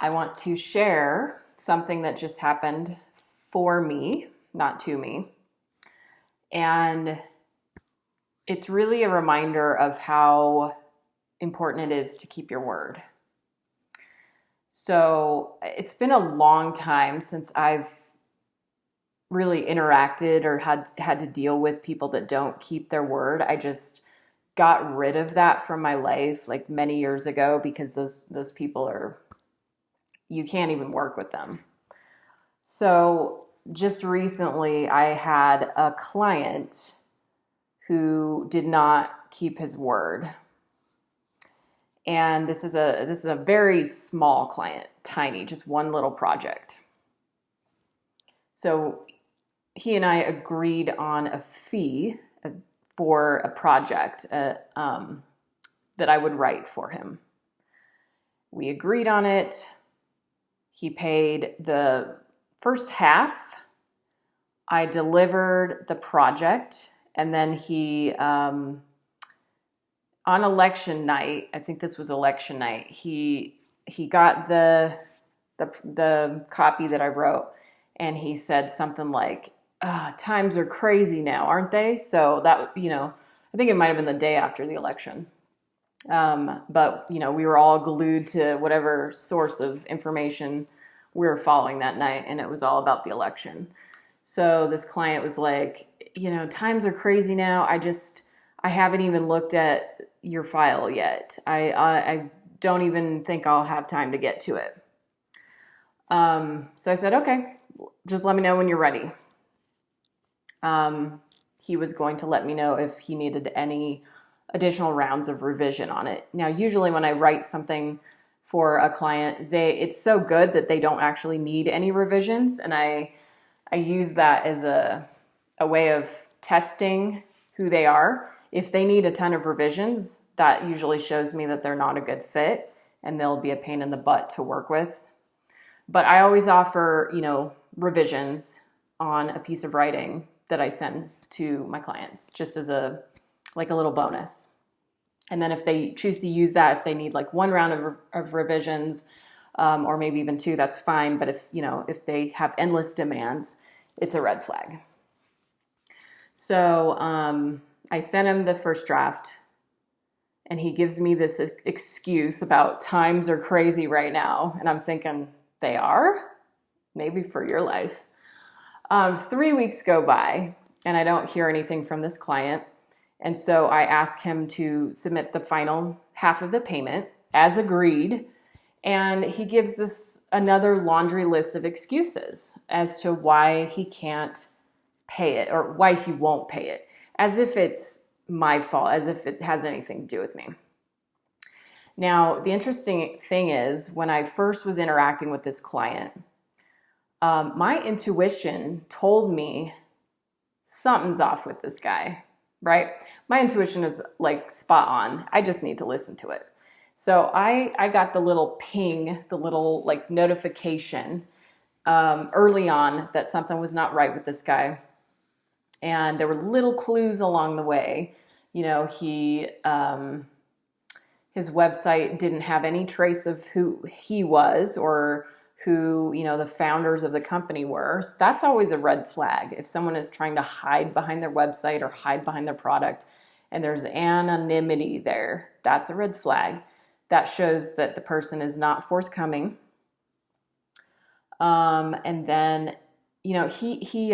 I want to share something that just happened for me, not to me. And it's really a reminder of how important it is to keep your word. So it's been a long time since I've really interacted or had to deal with people that don't keep their word. I just got rid of that from my life like many years ago because those people are, you can't even work with them. So just recently I had a client who did not keep his word. And this is a very small client, tiny, just one little project. So he and I agreed on a fee for a project that I would write for him. We agreed on it. He paid the first half. I delivered the project, and then he, on election night, I think this was election night, he got the copy that I wrote, and he said something like, times are crazy now, aren't they? So that, I think it might have been the day after the election. But, we were all glued to whatever source of information we were following that night, and it was all about the election. So this client was like, times are crazy now. I haven't even looked at your file yet. I don't even think I'll have time to get to it. So I said, okay, just let me know when you're ready. He was going to let me know if he needed any additional rounds of revision on it. Now, usually when I write something for a client, it's so good that they don't actually need any revisions. And I use that as a way of testing who they are. If they need a ton of revisions, that usually shows me that they're not a good fit and they'll be a pain in the butt to work with. But I always offer, revisions on a piece of writing that I send to my clients, just as a little bonus. And then if they choose to use that, if they need like one round of revisions, or maybe even two, that's fine. But if they have endless demands, it's a red flag. So I sent him the first draft, and he gives me this excuse about times are crazy right now. And I'm thinking, they are? Maybe for your life. 3 weeks go by, and I don't hear anything from this client. And so I ask him to submit the final half of the payment as agreed. And he gives this another laundry list of excuses as to why he can't pay it or why he won't pay it, as if it's my fault, as if it has anything to do with me. Now, the interesting thing is when I first was interacting with this client, my intuition told me something's off with this guy, right? My intuition is like spot on. I just need to listen to it. So I got the little ping, the little like notification early on that something was not right with this guy. And there were little clues along the way. His website didn't have any trace of who he was or who, the founders of the company were. So that's always a red flag. If someone is trying to hide behind their website or hide behind their product and there's anonymity there, that's a red flag. That shows that the person is not forthcoming. And then, he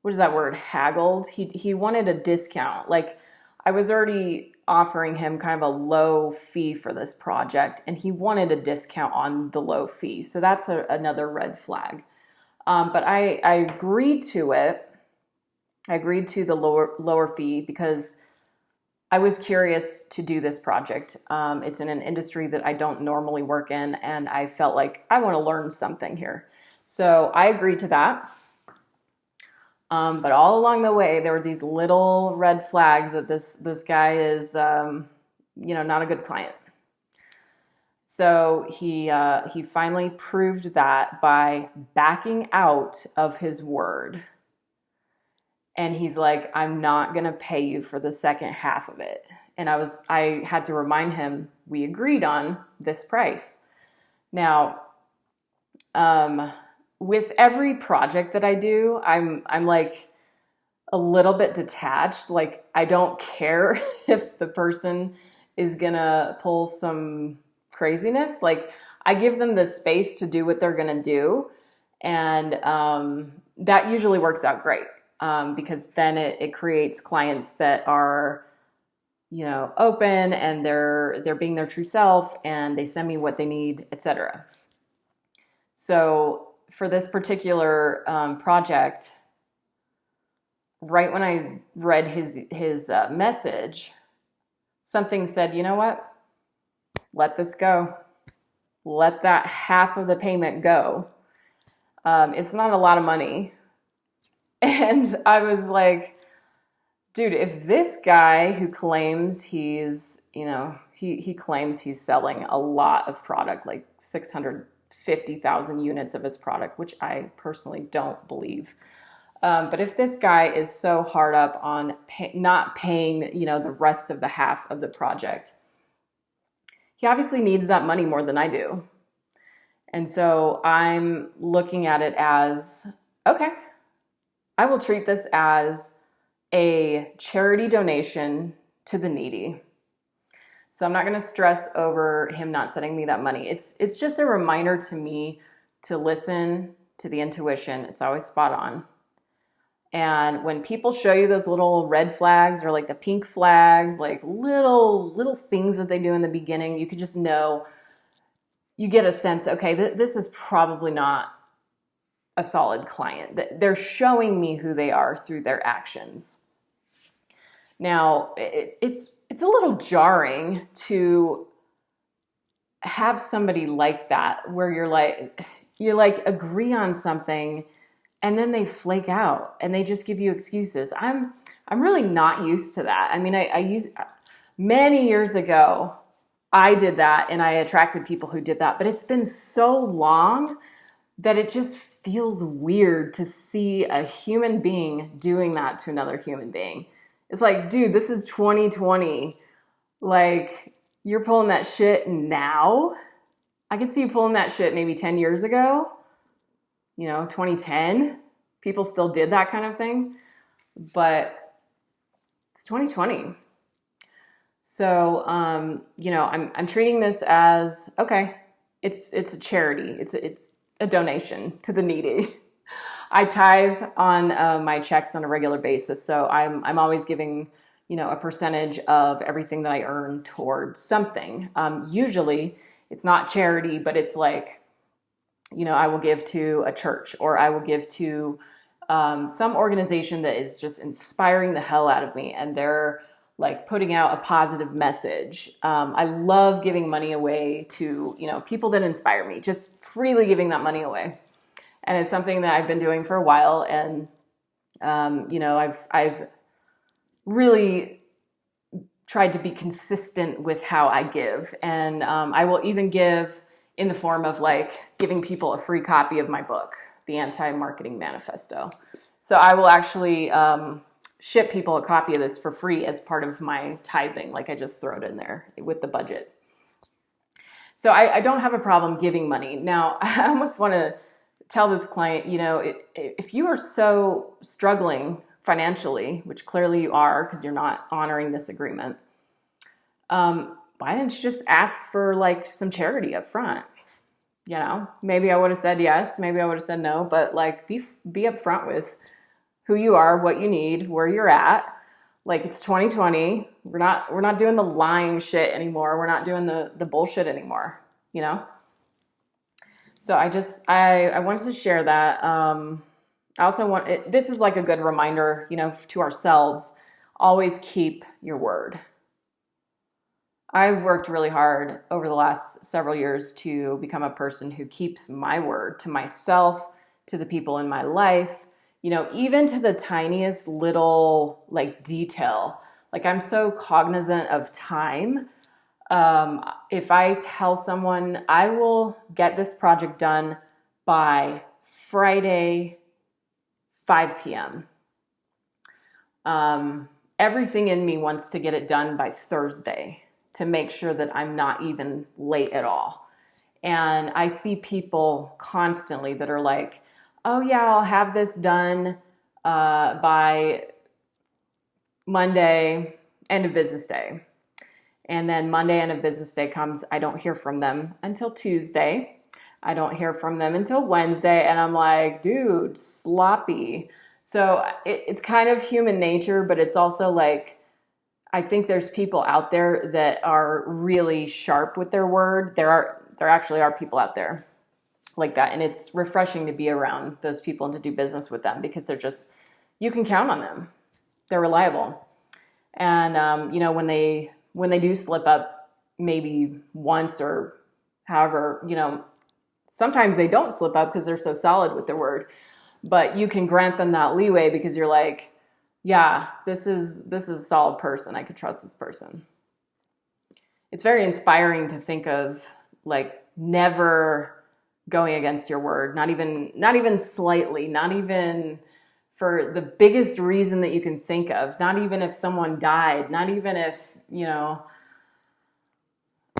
what is that word? Haggled. He wanted a discount. Like I was already offering him kind of a low fee for this project, and he wanted a discount on the low fee. So that's another red flag. But I agreed to it. I agreed to the lower fee because I was curious to do this project. It's in an industry that I don't normally work in, and I felt like I want to learn something here. So I agreed to that. But all along the way, there were these little red flags that this guy is, not a good client. So he finally proved that by backing out of his word. And he's like, I'm not going to pay you for the second half of it. And I had to remind him, we agreed on this price. Now, with every project that I do, I'm like a little bit detached. Like, I don't care if the person is gonna pull some craziness. Like, I give them the space to do what they're gonna do, and that usually works out great, because then it creates clients that are, open, and they're being their true self, and they send me what they need, etc. So for this particular project, right when I read his message, something said, you know what? Let this go. Let that half of the payment go. It's not a lot of money. And I was like, dude, if this guy who claims he claims he's selling a lot of product, like 650,000 units of his product, which I personally don't believe. But if this guy is so hard up on not paying, the rest of the half of the project, he obviously needs that money more than I do. And so I'm looking at it as, okay, I will treat this as a charity donation to the needy. So I'm not going to stress over him not sending me that money. It's just a reminder to me to listen to the intuition. It's always spot on. And when people show you those little red flags or like the pink flags, like little things that they do in the beginning, you could just know, you get a sense, okay, this is probably not a solid client. They're showing me who they are through their actions. Now, it's a little jarring to have somebody like that, where you're like agree on something, and then they flake out and they just give you excuses. I'm really not used to that. I mean, many years ago, I did that, and I attracted people who did that, but it's been so long that it just feels weird to see a human being doing that to another human being. It's like, dude, this is 2020. Like, you're pulling that shit now. I could see you pulling that shit maybe 10 years ago. 2010, people still did that kind of thing, but it's 2020. So, I'm treating this as, okay, it's a charity. It's a donation to the needy. I tithe on my checks on a regular basis. So I'm always giving, a percentage of everything that I earn towards something. Usually it's not charity, but it's like, I will give to a church, or I will give to some organization that is just inspiring the hell out of me, and they're like putting out a positive message. I love giving money away to, people that inspire me, just freely giving that money away. And it's something that I've been doing for a while. And, I've really tried to be consistent with how I give. And I will even give in the form of like giving people a free copy of my book, The Anti-Marketing Manifesto. So I will actually ship people a copy of this for free as part of my tithing. Like, I just throw it in there with the budget. So I don't have a problem giving money. Now, I almost want to tell this client, if you are so struggling financially, which clearly you are because you're not honoring this agreement, why didn't you just ask for like some charity up front? Maybe I would have said yes, maybe I would have said no, but like be upfront with who you are, what you need, where you're at. Like, it's 2020. We're not doing the lying shit anymore. We're not doing the bullshit anymore, So I wanted to share that. I also this is like a good reminder, to ourselves, always keep your word. I've worked really hard over the last several years to become a person who keeps my word to myself, to the people in my life, even to the tiniest little like detail. Like, I'm so cognizant of time. If I tell someone I will get this project done by Friday, 5 p.m., everything in me wants to get it done by Thursday to make sure that I'm not even late at all. And I see people constantly that are like, oh yeah, I'll have this done by Monday, end of business day. And then Monday, end of business day comes, I don't hear from them until Tuesday. I don't hear from them until Wednesday. And I'm like, dude, sloppy. So it's kind of human nature, but it's also like, I think there's people out there that are really sharp with their word. There actually are people out there like that. And it's refreshing to be around those people and to do business with them because you can count on them. They're reliable. And, when they do slip up maybe once or however, sometimes they don't slip up because they're so solid with their word, but you can grant them that leeway because you're like, yeah, this is a solid person. I could trust this person. It's very inspiring to think of like never going against your word, not even slightly, not even for the biggest reason that you can think of, not even if someone died, not even if,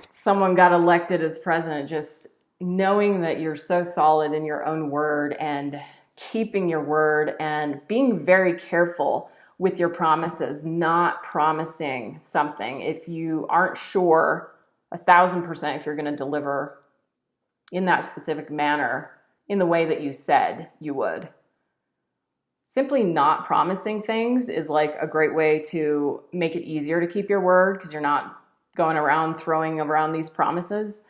someone got elected as president, just knowing that you're so solid in your own word and keeping your word and being very careful with your promises, not promising something if you aren't sure 1,000% if you're going to deliver in that specific manner in the way that you said you would. Simply not promising things is like a great way to make it easier to keep your word because you're not going around throwing around these promises.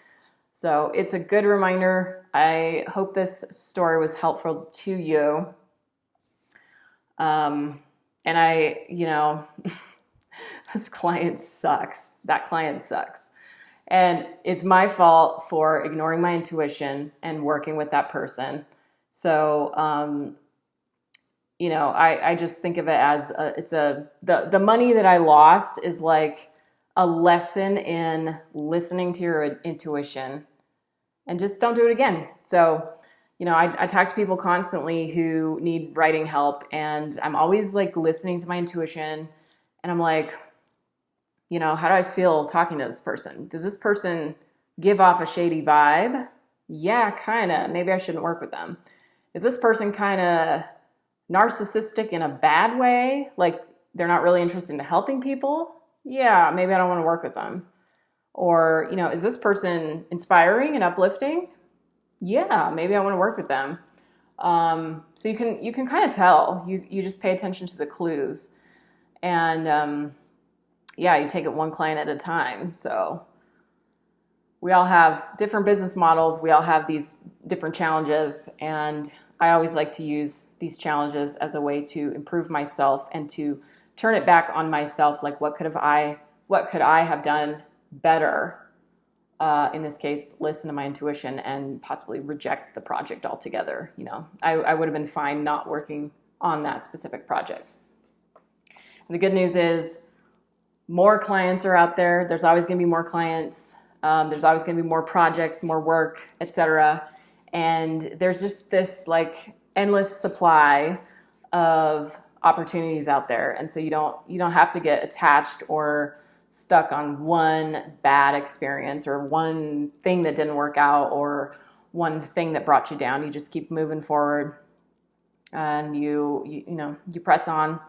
So it's a good reminder. I hope this story was helpful to you. And this client sucks. That client sucks. And it's my fault for ignoring my intuition and working with that person. So, I just think of it as the money that I lost is like a lesson in listening to your intuition and just don't do it again. So, I talk to people constantly who need writing help and I'm always like listening to my intuition and I'm like, how do I feel talking to this person? Does this person give off a shady vibe? Yeah, kind of. Maybe I shouldn't work with them. Is this person kind of narcissistic in a bad way? Like they're not really interested in helping people? Yeah, maybe I don't want to work with them. Or, is this person inspiring and uplifting? Yeah, maybe I want to work with them. So you can kind of tell. You just pay attention to the clues. And you take it one client at a time. So we all have different business models. We all have these different challenges. And I always like to use these challenges as a way to improve myself and to turn it back on myself. Like what could I have done better? In this case, listen to my intuition and possibly reject the project altogether. I would have been fine not working on that specific project. And the good news is more clients are out there. There's always going to be more clients. There's always going to be more projects, more work, etc. And there's just this like endless supply of opportunities out there. And so you don't have to get attached or stuck on one bad experience or one thing that didn't work out or one thing that brought you down. You just keep moving forward and you press on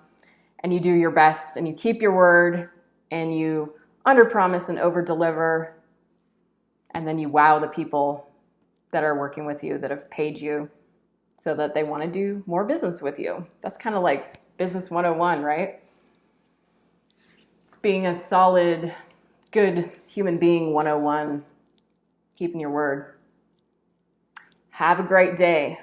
and you do your best and you keep your word and you underpromise and overdeliver, and then you wow the people that are working with you, that have paid you so that they want to do more business with you. That's kind of like business 101, right? It's being a solid, good human being 101, keeping your word. Have a great day.